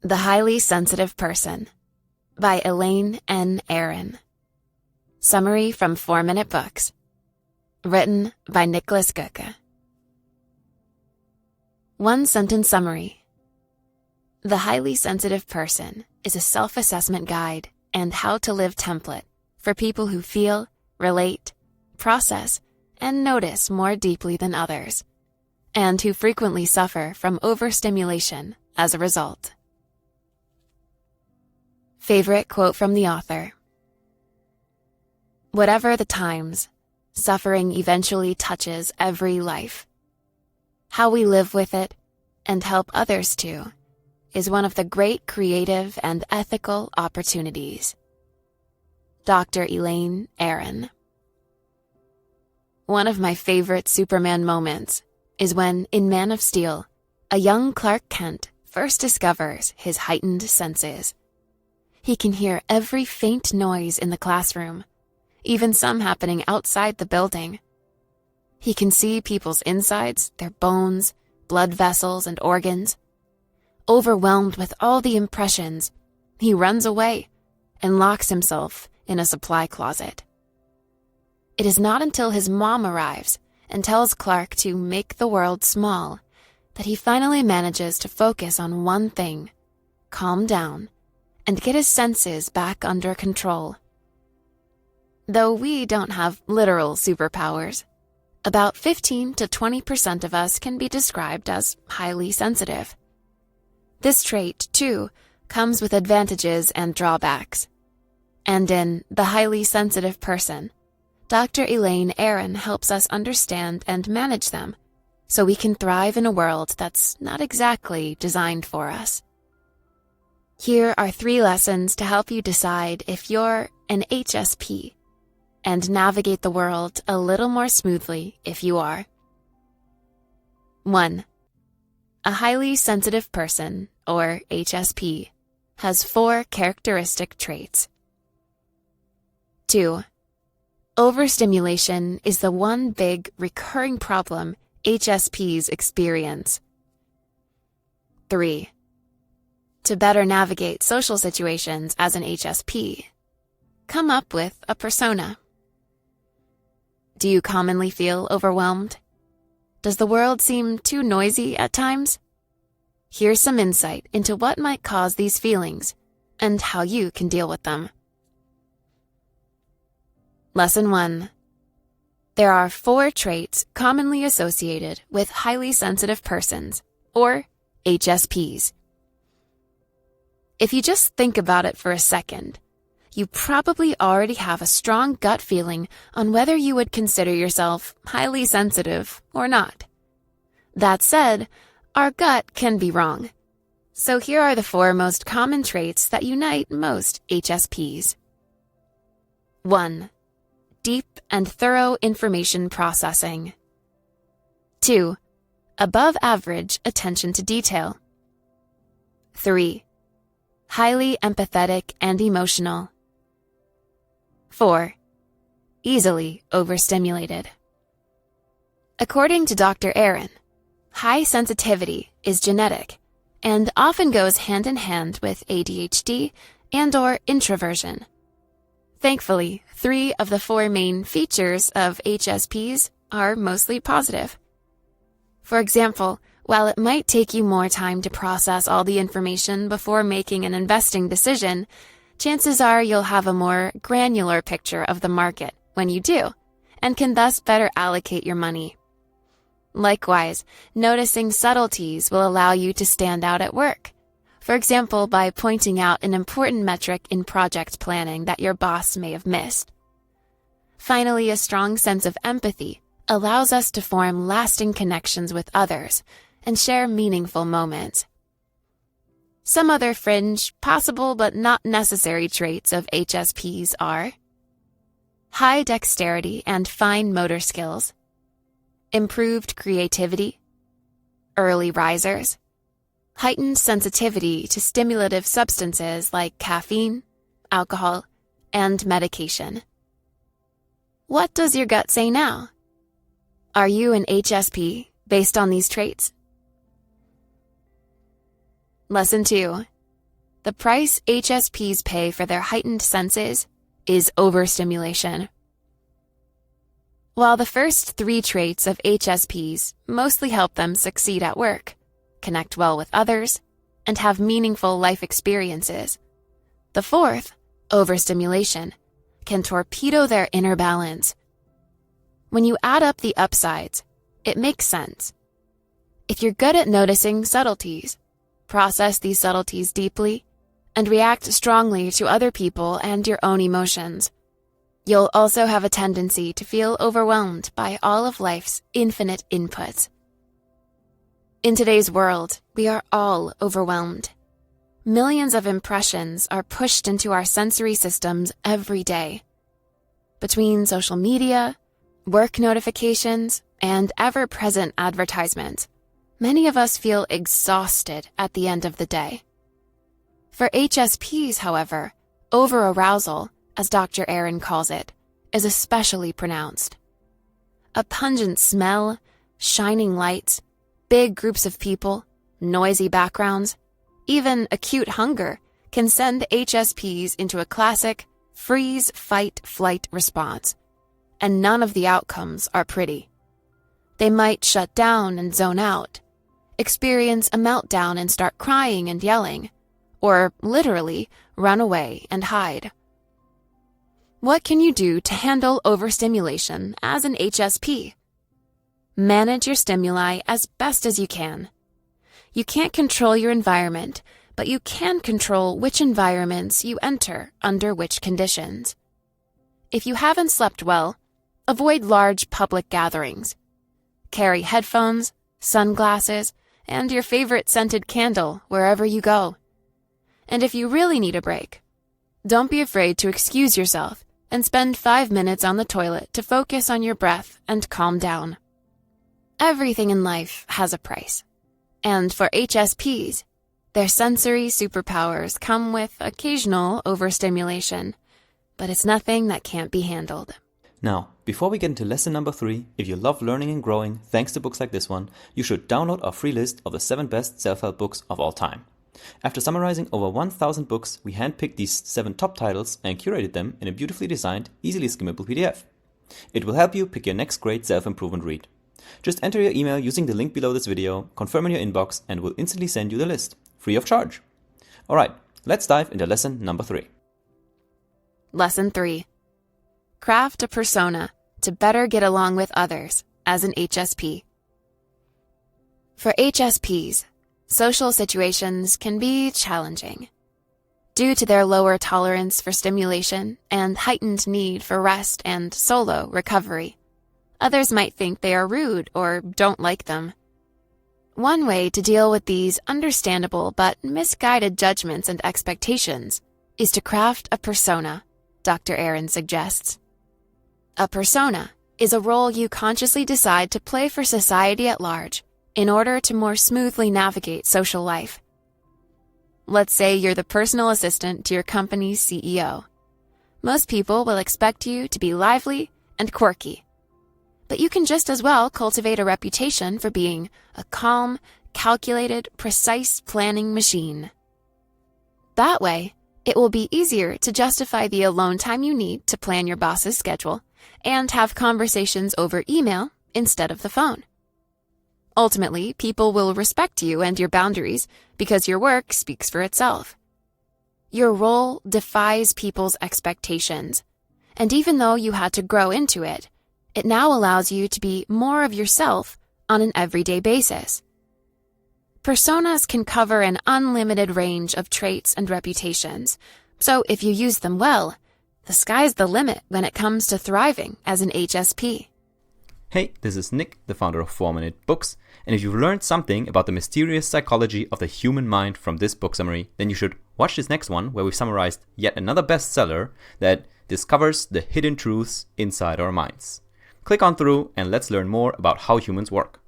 The Highly Sensitive Person by Elaine Aron. Summary from 4-Minute Books. Written by Nicholas Goeke. One-sentence summary. The Highly Sensitive Person is a self-assessment guide and how-to-live template for people who feel, relate, process, and notice more deeply than others, and who frequently suffer from overstimulation as a result. Favorite quote from the author. Whatever the times, suffering eventually touches every life. How we live with it and help others to is one of the great creative and ethical opportunities. Dr. Elaine Aron. One of my favorite Superman moments is when, in Man of Steel, a young Clark Kent first discovers his heightened senses. He can hear every faint noise in the classroom, even some happening outside the building. He can see people's insides, their bones, blood vessels, and organs. Overwhelmed with all the impressions, he runs away and locks himself in a supply closet. It is not until his mom arrives and tells Clark to make the world small that he finally manages to focus on one thing, calm down, and get his senses back under control. Though we don't have literal superpowers, about 15 to 20% of us can be described as highly sensitive. This trait, too, comes with advantages and drawbacks. And in The Highly Sensitive Person, Dr. Elaine Aron helps us understand and manage them so we can thrive in a world that's not exactly designed for us. Here are 3 lessons to help you decide if you're an HSP and navigate the world a little more smoothly if you are. 1. A highly sensitive person, or HSP, has 4 characteristic traits. 2. Overstimulation is the one big, recurring problem HSPs experience. 3. To better navigate social situations as an HSP, come up with a persona. Do you commonly feel overwhelmed? Does the world seem too noisy at times? Here's some insight into what might cause these feelings and how you can deal with them. Lesson 1. There are 4 traits commonly associated with highly sensitive persons, or HSPs. If you just think about it for a second, you probably already have a strong gut feeling on whether you would consider yourself highly sensitive or not. That said, our gut can be wrong. So here are the 4 most common traits that unite most HSPs. 1. Deep and thorough information processing. 2. Above average attention to detail. 3. Highly empathetic and emotional. 4. Easily overstimulated. According to Dr. Aron, high sensitivity is genetic and often goes hand in hand with ADHD and/or introversion. Thankfully, 3 of the 4 main features of HSPs are mostly positive. For example, while it might take you more time to process all the information before making an investing decision, chances are you'll have a more granular picture of the market when you do, and can thus better allocate your money. Likewise, noticing subtleties will allow you to stand out at work. For example, by pointing out an important metric in project planning that your boss may have missed. Finally, a strong sense of empathy allows us to form lasting connections with others and share meaningful moments. Some other fringe, possible but not necessary traits of HSPs are high dexterity and fine motor skills, improved creativity, early risers, heightened sensitivity to stimulative substances like caffeine, alcohol, and medication. What does your gut say now? Are you an HSP based on these traits? Lesson 2. the price HSPs pay for their heightened senses is overstimulation. While the first 3 traits of HSPs mostly help them succeed at work, connect well with others, and have meaningful life experiences, the 4th, overstimulation, can torpedo their inner balance. When you add up the upsides, it makes sense. If you're good at noticing subtleties, process these subtleties deeply, and react strongly to other people and your own emotions, you'll also have a tendency to feel overwhelmed by all of life's infinite inputs. In today's world, we are all overwhelmed. Millions of impressions are pushed into our sensory systems every day. Between social media, work notifications, and ever-present advertisements, many of us feel exhausted at the end of the day. For HSPs, however, over-arousal, as Dr. Aron calls it, is especially pronounced. A pungent smell, shining lights, big groups of people, noisy backgrounds, even acute hunger can send HSPs into a classic freeze, fight, flight response, and none of the outcomes are pretty. They might shut down and zone out, experience a meltdown and start crying and yelling, or literally run away and hide. What can you do to handle overstimulation as an HSP? Manage your stimuli as best as you can. You can't control your environment, but you can control which environments you enter under which conditions. If you haven't slept well, avoid large public gatherings. Carry headphones, sunglasses, and your favorite scented candle wherever you go. And if you really need a break, don't be afraid to excuse yourself and spend 5 minutes on the toilet to focus on your breath and calm down. Everything in life has a price. And for HSPs, their sensory superpowers come with occasional overstimulation, but it's nothing that can't be handled. Now, before we get into lesson number 3, if you love learning and growing thanks to books like this one, you should download our free list of the 7 best self-help books of all time. After summarizing over 1,000 books, we handpicked these 7 top titles and curated them in a beautifully designed, easily skimmable PDF. It will help you pick your next great self-improvement read. Just enter your email using the link below this video, confirm in your inbox, and we'll instantly send you the list, free of charge. Alright, let's dive into lesson number 3. Lesson 3. Craft a persona to better get along with others as an HSP. For HSPs, social situations can be challenging. Due to their lower tolerance for stimulation and heightened need for rest and solo recovery, others might think they are rude or don't like them. One way to deal with these understandable but misguided judgments and expectations is to craft a persona, Dr. Aron suggests. A persona is a role you consciously decide to play for society at large in order to more smoothly navigate social life. Let's say you're the personal assistant to your company's CEO. Most people will expect you to be lively and quirky. But you can just as well cultivate a reputation for being a calm, calculated, precise planning machine. That way, it will be easier to justify the alone time you need to plan your boss's schedule and have conversations over email instead of the phone. Ultimately, people will respect you and your boundaries because your work speaks for itself. Your role defies people's expectations, and even though you had to grow into it, it now allows you to be more of yourself on an everyday basis. Personas can cover an unlimited range of traits and reputations, so if you use them well, the sky's the limit when it comes to thriving as an HSP. Hey, this is Nick, the founder of 4-Minute Books, and if you've learned something about the mysterious psychology of the human mind from this book summary, then you should watch this next one where we've summarized yet another bestseller that discovers the hidden truths inside our minds. Click on through and let's learn more about how humans work.